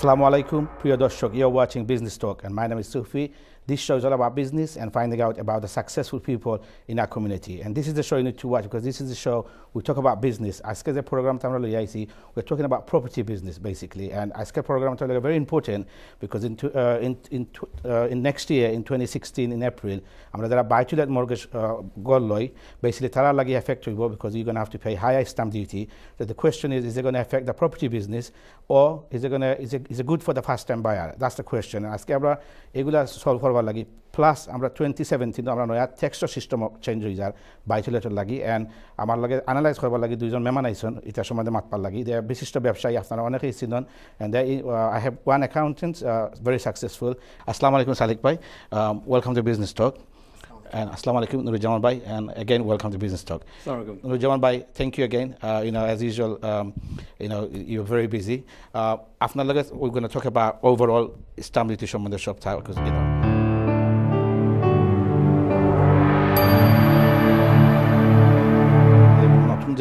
Assalamu alaikum, Priya Doshok. You're watching Business Talk, and my name is Sufi. This show is all about business and finding out about the successful people in our community. And this is the show you need to watch because this is the show we talk about business. Aske the program we're talking about property business basically. And Aske program is very important because in next year, in 2016, in April, I'm going to buy to let mortgage goal basically tara lagi affect you because you're going to have to pay higher stamp duty. So the question is it going to affect the property business or is it good for the first time buyer? That's the question. Aske abra egula solve for lagi plus আমরা 2017 আমরা নয়া text system change হই যার বাইচুলেটর লাগি and আমার লাগে analyse করবার লাগি দুইজন মেহমান আইছন এটা সম্বন্ধে মাতপার লাগি দে বিশিষ্ট ব্যবসায়ী আপনারা অনেকেই চিনন and I have one accountant very successful. Assalamu alaikum Salik bhai, welcome to Business Talk. And Assalamu alaikum Nurujjaman bhai, and again welcome to Business Talk. Nurujjaman bhai, thank you again. As usual, you're very busy. After that, we're going to talk about overall stamp duty সম্বন্ধে shop type because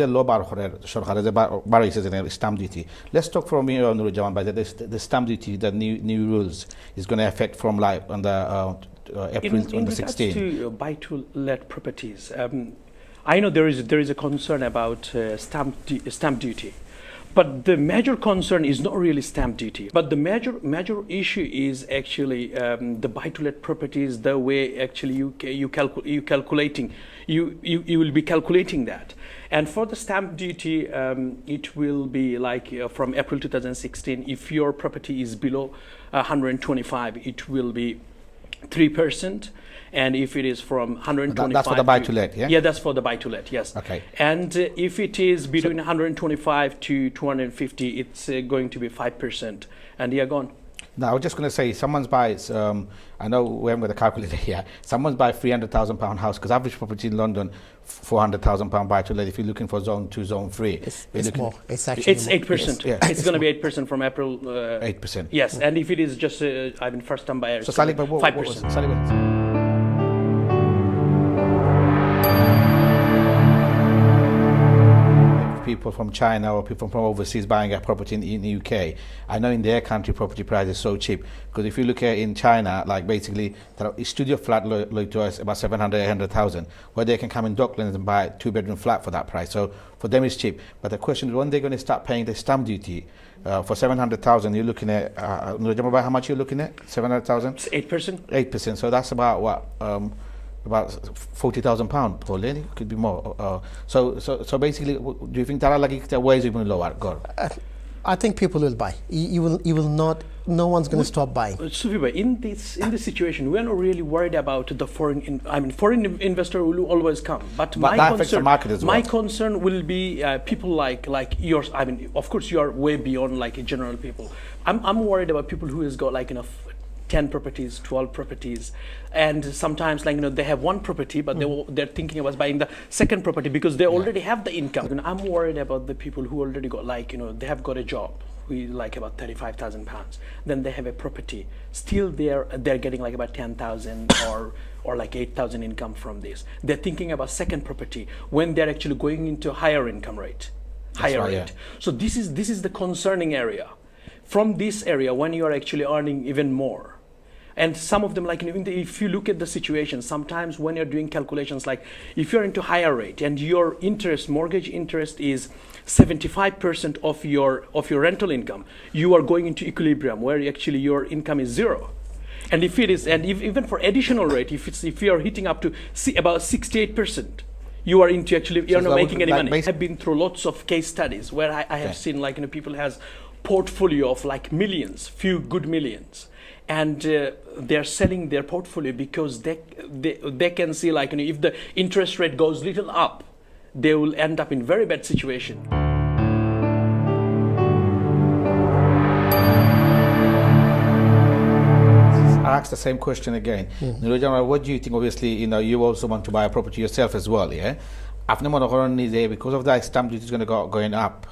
যে ল বার করে সরকারে যে বাড়াইছে যে stamp duty let's talk from you Nurujjaman bhai, that the stamp duty, the new rules is going to affect from live on the April 2016. In regards to buy-to-let properties, I know there is a concern about stamp duty, but the major concern is not really stamp duty. But the major issue is actually the buy-to-let properties. The way actually you will be calculating that. And for the stamp duty, it will be like from April 2016. If your property is below 125, it will be 3%, and if it is from 125, that's for the buy-to-let, yeah? Yeah, that's for the buy-to-let, yes. Okay. And if it is between 125 to 250, it's going to be 5%, and they are gone. Now, I was just going to say, someone's buys, I know we haven't got the calculator here, someone's buy £300,000 house, because average property in London, £400,000 buy-to-let, if you're looking for zone 2, zone 3. It's more. It's actually it's 8%. Yeah. It's going to be 8% from April. 8%. Yes, and if it is just, first-time buyers, so 5%. People from China or people from overseas buying a property in the UK, I know in their country property price is so cheap because if you look at in China, like basically a studio flat like to us about 700, 800,000, where they can come in Docklands and buy a 2-bedroom flat for that price. So for them it's cheap. But the question is when they're going to start paying the stamp duty for 700,000, you're looking at how much you're looking at? 700,000? 8%. 8%. So that's about what? About £40,000 per lady, could be more. So basically, do you think there are like ways you will lower? I think people will buy. You will not. No one's going to stop buying. Sufi, in this situation, we are not really worried about the foreign investor will always come. But my concern will be people like yours. Of course, you are way beyond like general people. I'm worried about people who has got like enough 10 properties, 12 properties, and sometimes they have one property but they're thinking about buying the second property because they already have the income. I'm worried about the people who already got they have got a job like about £35,000, then they have a property, still they're getting like about 10,000 or like 8,000 income from this. They're thinking about second property when they're actually going into higher income rate, higher rate. Yeah. So this is the concerning area. From this area, when you are actually earning even more. And some of them, if you look at the situation, sometimes when you're doing calculations, like if you're into higher rate and your mortgage interest is 75% of your rental income, you are going into equilibrium where actually your income is zero. And if it is, and even for additional rate, if you are hitting up to about 68%, you are into actually you're not making any money. I've been through lots of case studies where I have seen people has portfolio of like millions, few good millions. And they're selling their portfolio because they can see if the interest rate goes little up, they will end up in very bad situation. I ask the same question again. Nurujjaman, what do you think? Obviously, you also want to buy a property yourself as well, yeah? Because of that, stamp duty is going to go going up.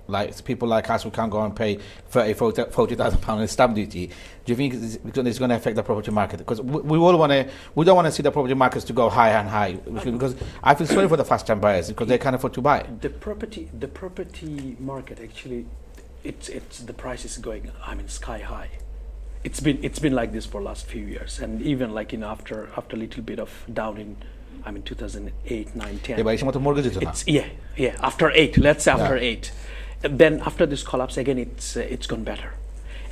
Like people like us, we can't go and pay £40,000 in stamp duty. Do you think it's going to affect the property market? Because we don't want to see the property markets to go higher and higher. Because I feel sorry for the first-time buyers because they can't afford to buy. The property market actually the price is going, I mean, sky high. It's been like this for last few years, and even like, you know, after a little bit of down in, I mean, 2008, 9, 10. Yeah, after 8, let's say after 8. And then after this collapse again, it's gone better.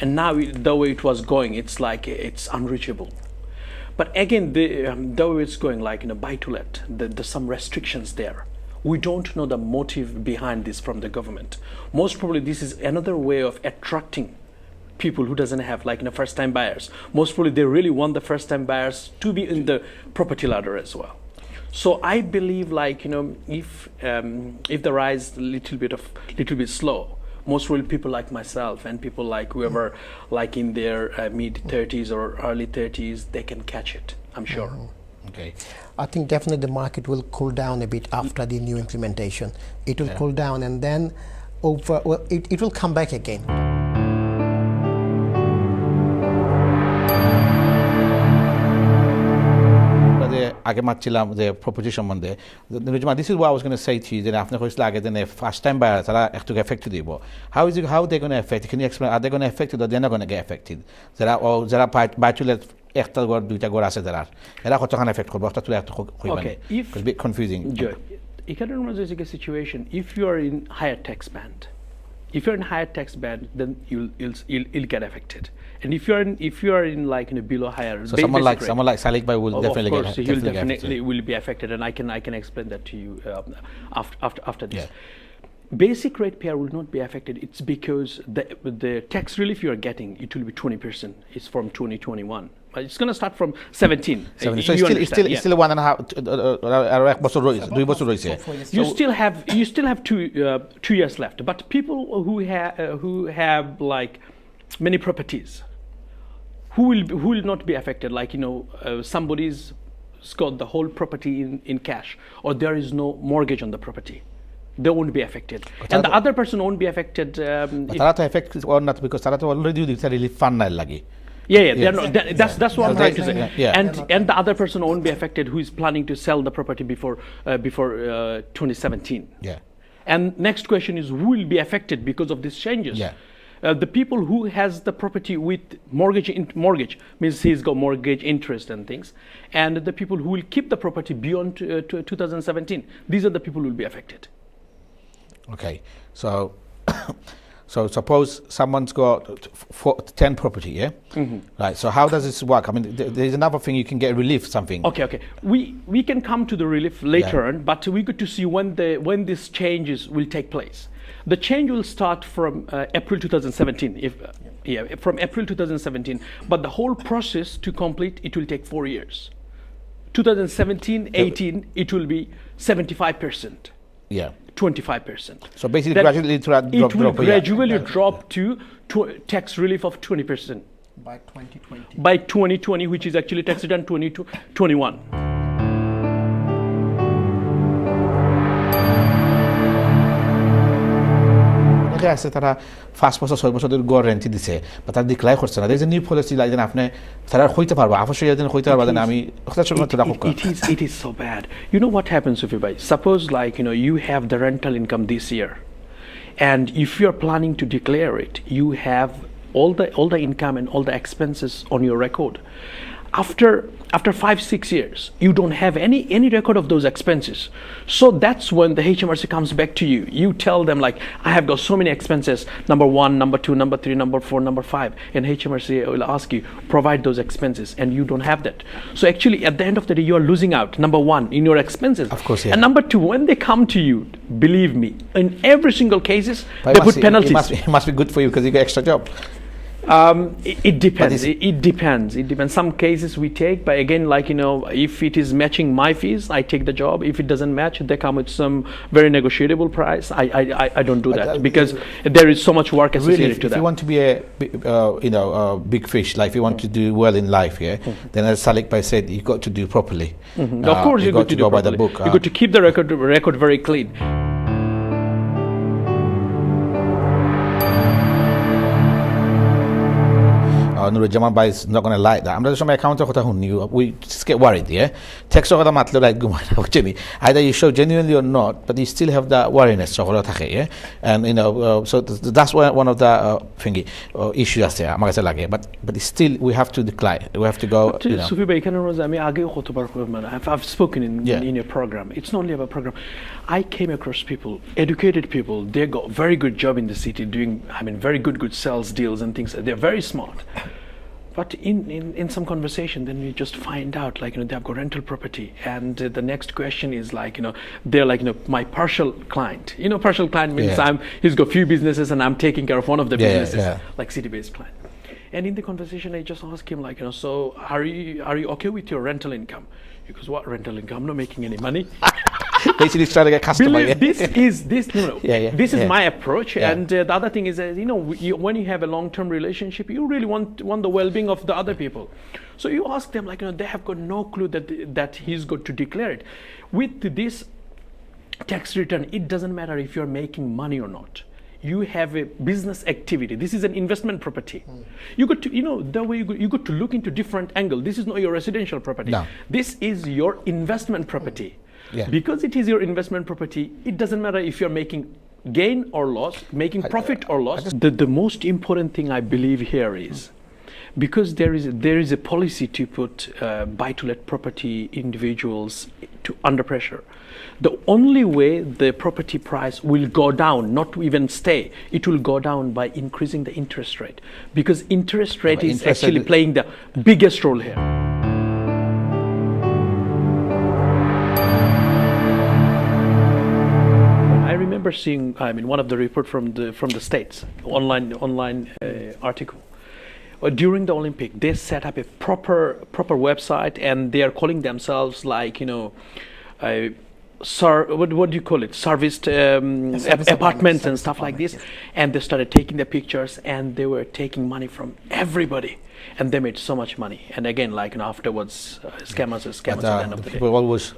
And now the way it was going, it's like it's unreachable. But again, the way it's going, like, you know, buy to let, there's some restrictions there. We don't know the motive behind this from the government. Most probably this is another way of attracting people who doesn't have, like, you know, first-time buyers. Most probably they really want the first-time buyers to be in the property ladder as well. So I believe, like, you know, if the rise little bit slow, most probably people like myself and people like whoever, like in their mid-30s or early 30s, they can catch it, I'm sure. Okay. I think definitely the market will cool down a bit after the new implementation. It will cool down, and then it will come back again. The proposition Monday. This is what I was going to say to you. Then after the first time buyers are affected. How are they going to affect? Can you explain? Are they going to affect it, or they're not going to get affected? There are buy to let একটা ঘর দুইটা ঘর আছে যারা এরা কতখানি effect করবে অর্থাৎ তুই একটা okay, if it's a bit confusing. Good. Economic situation, if you are in higher tax band, then you'll get affected. And if you are in like, you know, below higher, so someone like Salik Bhai will definitely of course, he'll definitely will be affected, and I can explain that to you after this. Basic rate payer will not be affected. It's because the tax relief you are getting, it will be 20%. It's from 2021. It's going to start from 17. So it's still 1.5 You still have 2 years left. But people who have like many properties, who will not be affected, like, you know, somebody's got the whole property in cash, or there is no mortgage on the property, they won't be affected. And the other person won't be affected. But affected or not, because already relief fund lagi. They're not, that's what I'm trying to say. And the other person won't be affected who is planning to sell the property before 2017. And next question is, who will be affected because of these changes? The people who has the property with mortgage means he's got mortgage interest and things, and the people who will keep the property beyond 2017, these are the people who will be affected. Okay, so suppose someone's got 10 property, right? So how does this work? I mean, there's another thing, you can get relief, something. Okay. We can come to the relief later on, but we got to see when these changes will take place. The change will start from April 2017. From April 2017. But the whole process to complete, it will take 4 years. 2017-18, it will be 75%. 25%. So basically, gradually gradually drop to tax relief of 20% by 2020. By 2020, which is actually tax return 2021. আছে তারা 5 বছর 6 বছরের গড় rent দিছে বা তারা decline করছে না, there's a new policy like then আপনি তারা হইতে পারবে অবশ্যই এদিন হইতে পারবে না আমি কথা শুনতে রাখো it is so bad. You know what happens, Sufi bhai? Suppose, like, you know, you have the rental income this year, and if you are planning to declare it, you have all the income and all the expenses on your record. After 5-6 years, you don't have any record of those expenses. So that's when the HMRC comes back to you. You tell them, like, I have got so many expenses, number 1, number 2, number 3, number 4, number 5, and HMRC will ask you, provide those expenses, and you don't have that. So actually, at the end of the day, you are losing out, number 1, in your expenses. Of course, And number 2, when they come to you, believe me, in every single cases, they put penalties. It must be good for you because you get extra job. It depends. It depends. Some cases we take, but again, like, you know, if it is matching my fees, I take the job. If it doesn't match, they come with some very negotiable price. I don't do that because there is so much work associated to that. If you want to be a big fish, like if you want to do well in life, then as Salik Bhai said, you got to do properly. Of course, you got to go properly. by the book. You got to keep the record very clean. Nurujjaman Bhai is not going to like that. I'm just my account we just get worried, yeah? Text like either you show genuinely or not, but you still have that worriness, yeah? And so that's one of the issues there. But still we have to decline. We have to go. Sufi Bhai, I've spoken in your program. It's not only about program. I came across people, educated people. They got very good job in the city, doing very good sales deals and things. They're very smart. But in some conversation, then we just find out they've got rental property, and the next question is they're my partial client. Partial client means he's got few businesses and I'm taking care of one of the businesses, like city-based client. And in the conversation, I just asked him so are you okay with your rental income? He goes, what rental income? I'm not making any money. Basically, he's trying to get customers. This is my approach. And the other thing is, when you have a long-term relationship, you really want the well-being of the other people. So you ask them, they have got no clue that he's got to declare it. With this tax return, it doesn't matter if you're making money or not. You have a business activity. This is an investment property. You got to, the way you got to look into different angle. This is not your residential property. No. This is your investment property. Because it is your investment property, it doesn't matter if you're making gain or loss, making profit or loss. The most important thing I believe here is, because there is a policy to put buy-to-let property individuals under pressure. The only way the property price will go down, not to even stay, it will go down by increasing the interest rate, because interest rate is actually playing the biggest role here. I remember seeing one of the report from the States, online article. During the Olympic, they set up a proper website, and they are calling themselves what do you call it? Serviced apartments and stuff like this. And they started taking the pictures, and they were taking money from everybody, and they made so much money. And again, afterwards, scammers at the end of the day. People always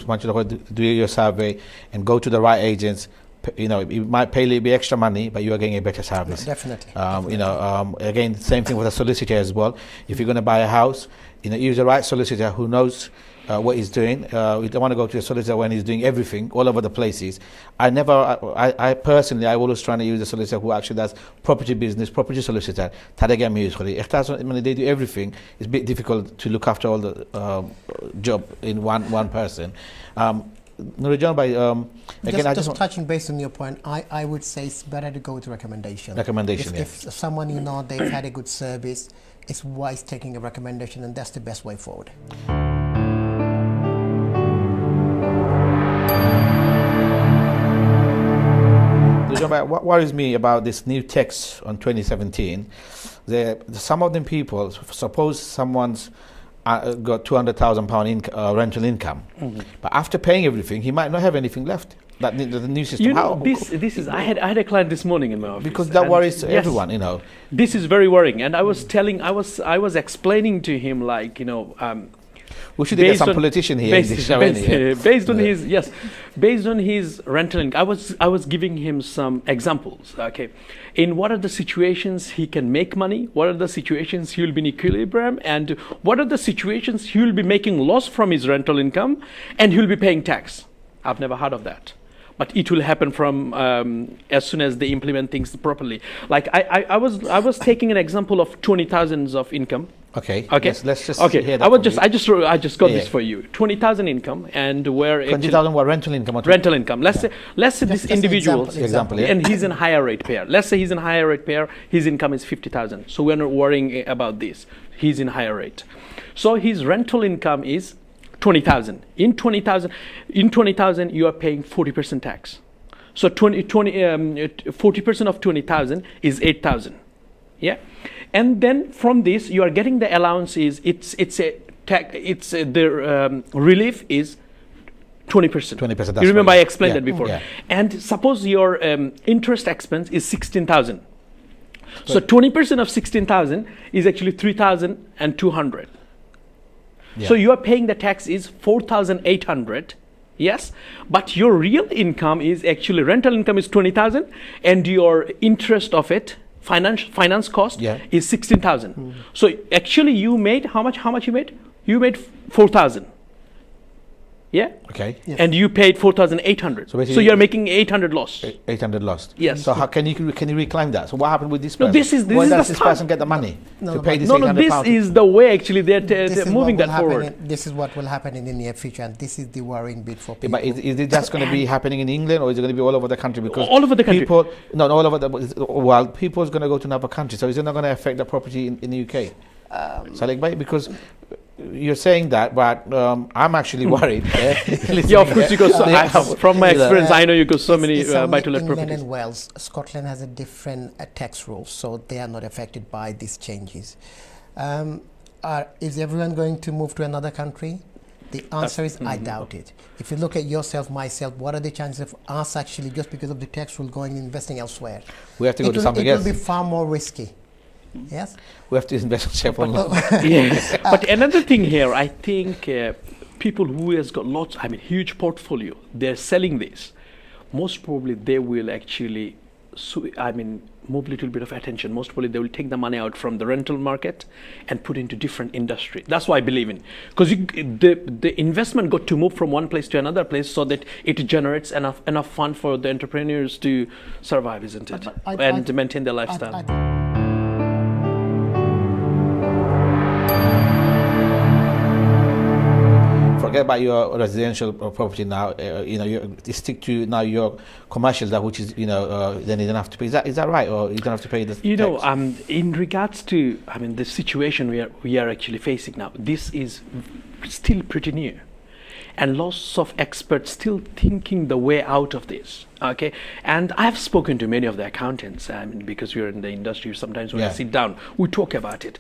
want you to do your survey and go to the right agents. You might pay a little bit extra money, but you are getting a better service. Definitely. Again, same thing with a solicitor as well. If you're going to buy a house, use the right solicitor who knows what he's doing. You don't want to go to a solicitor when he's doing everything all over the places. I personally always trying to use a solicitor who actually does property business, property solicitor. They do everything. It's a bit difficult to look after all the job in one person. Nurujjaman, again, just touching based on your point, I would say it's better to go with recommendation. If someone they've had a good service, it's wise taking a recommendation, and that's the best way forward. What worries me about this new tax on 2017, some of them people, suppose someone's got £200,000 rental income, but after paying everything, he might not have anything left. That the new system. This is. I had a client this morning in my office, because that worries everyone. This is very worrying, and I was explaining to him we should get some politician here in this show. Based on his rental income, I was giving him some examples. Okay, in what are the situations he can make money, what are the situations he will be in equilibrium, and what are the situations he will be making loss from his rental income, and he will be paying tax. I've never heard of that, but it will happen from as soon as they implement things properly. I was taking an example of 20,000 of income. Okay. Let's just hear that. I just got this for you. 20,000 income, and where 20,000 what rental income? Rental income. Let's say this individual, and he's in higher rate payer. Let's say he's in higher rate payer. His income is 50,000. So we're not worrying about this. He's in higher rate. So his rental income is 20,000. In 20,000, you are paying 40% tax. So 40% of 20,000 is 8,000. Yeah. And then from this, you are getting the allowances. The relief is 20%. 20%. You remember I explained that before. Yeah. And suppose your interest expense is 16,000. So 20% of 16,000 is actually 3,200. Yeah. So you are paying the tax is 4,800. Yes, but your real income is actually rental income is 20,000, and your interest of it finance cost is 16,000. So actually you made how much you made? You made 4,000. Yeah. Okay. Yes. And you paid 4,800. So you're making 800 loss. 800 lost. Yes. So how can you reclaim that? So what happened with this person? No, Why does this person get the money to pay this 800 this pounds? is the way actually they're moving that forward. This is what will happen in the near future, and this is the worrying bit for people. But is it just going to be happening in England, or is it going to be all over the country? Because all over the country. People, no, all over the. Well, people's going to go to another country, so is it not going to affect the property in the UK? Because you're saying that, but I'm actually worried. Yeah, of course, because from my experience, I know you got so many buy-to-let properties. England and Wales, Scotland has a different tax rules, so they are not affected by these changes. Is everyone going to move to another country? The answer is I doubt it. If you look at yourself, myself, what are the chances of us actually, just because of the tax rule, going and investing elsewhere? We have to go to something else. It will be far more risky. Yes, we have to invest in Chevron. Yeah. But another thing here, I think people who has got lots, huge portfolio, they're selling this. Most probably they will actually, move a little bit of attention. Most probably they will take the money out from the rental market and put into different industry. That's what I believe in, because the investment got to move from one place to another place so that it generates enough fund for the entrepreneurs to survive, isn't it? And maintain their lifestyle. Forget about your residential property now. You stick to now your commercial, that which is then you don't have to pay. Is that right, or you don't have to pay the tax? In regards to the situation we are actually facing now, this is still pretty new, and lots of experts still thinking the way out of this. Okay, and I've spoken to many of the accountants. Because we're in the industry, sometimes when we sit down, we talk about it,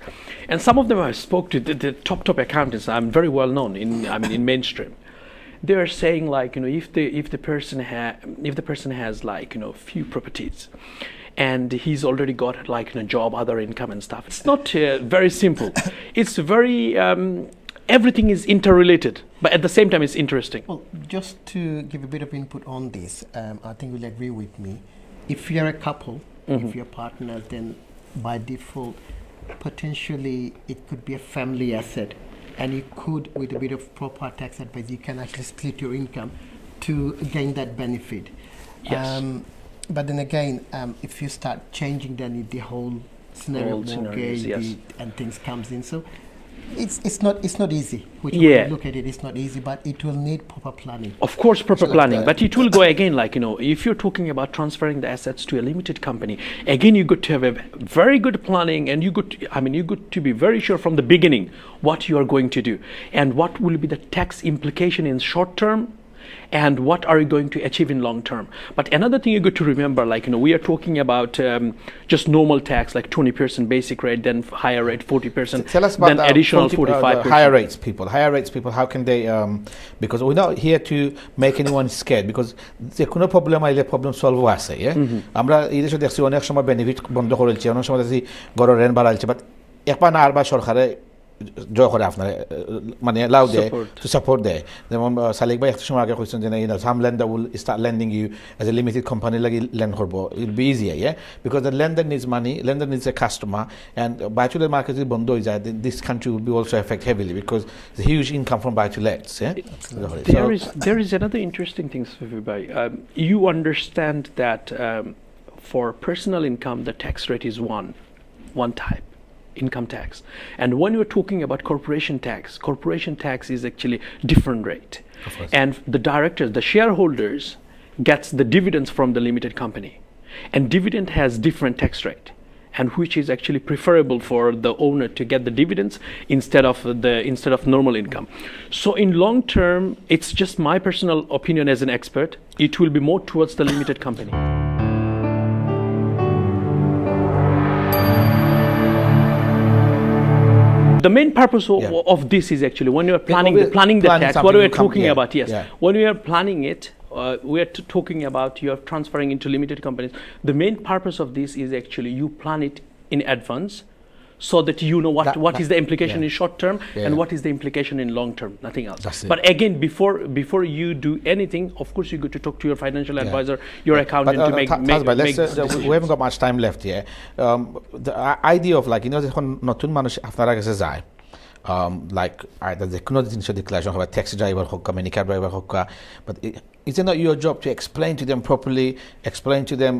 and some of them I spoke to the top accountants. I'm very well known in mainstream. They are saying if the person has few properties, and he's already got a job, other income and stuff. It's not very simple. It's very everything is interrelated, but at the same time it's interesting. Well, just to give a bit of input on this, I think you'll agree with me. If you're a couple, if you're partners, then by default, potentially it could be a family asset, and you could, with a bit of proper tax advice, you can actually split your income to gain that benefit. Yes. But then again, if you start changing, then the whole scenario of mortgage and things comes in. So it's not easy. Which way you look at it, it's not easy, but it will need proper planning. Of course, proper planning, but it will go again. If you're talking about transferring the assets to a limited company, again you got to have a very good planning, and you got to be very sure from the beginning what you are going to do and what will be the tax implication in short term, and what are you going to achieve in long term. But another thing you got to remember, we are talking about just normal tax, like 20% basic rate, then higher rate 40%. Tell us about then additional 45%. Higher rates people. How can they? Because we're not here to make anyone scared. Because the কোনো problem আইলে problem solve আছে. আমরা এই দেশে দেখছি অনেক সময় benefit বন্ধ করেছে, অনেক সময় দেখছি গড়ের রেন্ট বাড়াইছে, বাট একবার না আরবার সরকারে জয় করে আপনার allow there to support there. যেমন সালিক ভাই একটা সময় আগে কইছেন যে some lender will start lending you as a limited company লাগি lend করব. It'll be easier, because the lender needs money, lender needs a customer, and buy-to-let market is বন্ধ হয়ে যায়, this country will be also affected heavily because there's a huge income from buy-to-lets. There is another interesting thing, Sufi bhai. You understand that for personal income the tax rate is one type, income tax, and when you're talking about corporation tax is actually different rate, and the directors, the shareholders, gets the dividends from the limited company, and dividend has different tax rate, and which is actually preferable for the owner to get the dividends instead of normal income. So in long term, it's just my personal opinion as an expert, it will be more towards the limited company. The main purpose of this is actually when you are planning the tax, what we are talking about, when we are planning it, we are talking about you are transferring into limited companies. The main purpose of this is actually you plan it in advance so that you know what is the implication in short term and what is the implication in long term, nothing else. But again, before you do anything, of course you go to talk to your financial advisor, your accountant, to make we haven't got much time left here. The idea of, like, you know, যখন নতুন মানুষ আপনারা কাছে যায়, like either the কোনো জিনিসের declaration হবে, taxi driver হোক, minicab driver হোক, but is it not your job to explain to them properly, explain to them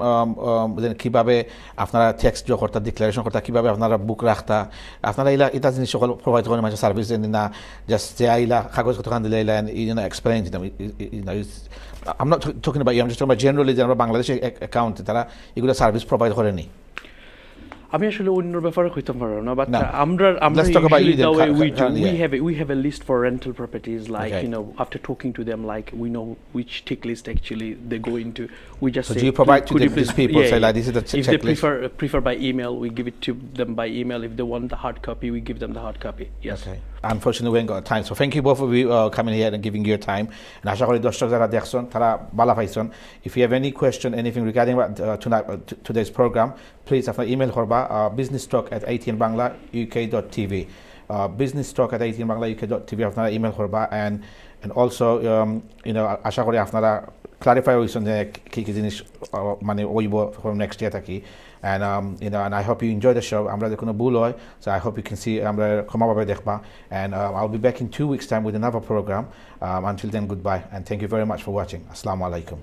কিভাবে আপনারা ট্যাক্স জো করতা, ডিক্লারেশন করতা, কিভাবে আপনারা বুক রাখতা, আপনারা এটা জিনিস সকল প্রোভাইড করেন, মানে সার্ভিস দেন না, জাস্ট যে আইলা কাগজ কত খান দিলে আইলা, you know, explain to them. I'm not talking about you, I'm just talking about generally যারা বাংলাদেশের অ্যাকাউন্ট তারা এগুলো সার্ভিস প্রোভাইড করেনি। আমি আসলে অন্য ব্যাপারে কইতাম পারো না, বাট আমরা we have a list for rental properties, like, you know, after talking to them, like, we know which tick list actually they go into. We just say, do you provide to these people, say like this is the if they prefer by email, we give it to them by email. If they want the hard copy, we give them the hard copy. Yes. Okay. Unfortunately, we ain't got time, so thank you both of you coming here and giving your time. And আশা করি দর্শক যারা দেখছেন তারা ভালো পাইছেন। If you have any question, anything regarding tonight today's program, please আপনারা email করবা businesstalk@atnbanglauk.tv, businesstalk@atnbanglauk.tv আপনারা email করবা, and also you know, আশা করি আপনারা clarify হইছেন যে কি কি জিনিস মানে হইব from next year থাকি, and you know, and I hope you enjoy the show. আমরা যে কোনো ভুল হয়, so I hope you can see আমরা ক্ষমাভাবে দেখবা, and I'll be back in 2 weeks time with another program. Until then, goodbye, and thank you very much for watching. Assalamu alaikum.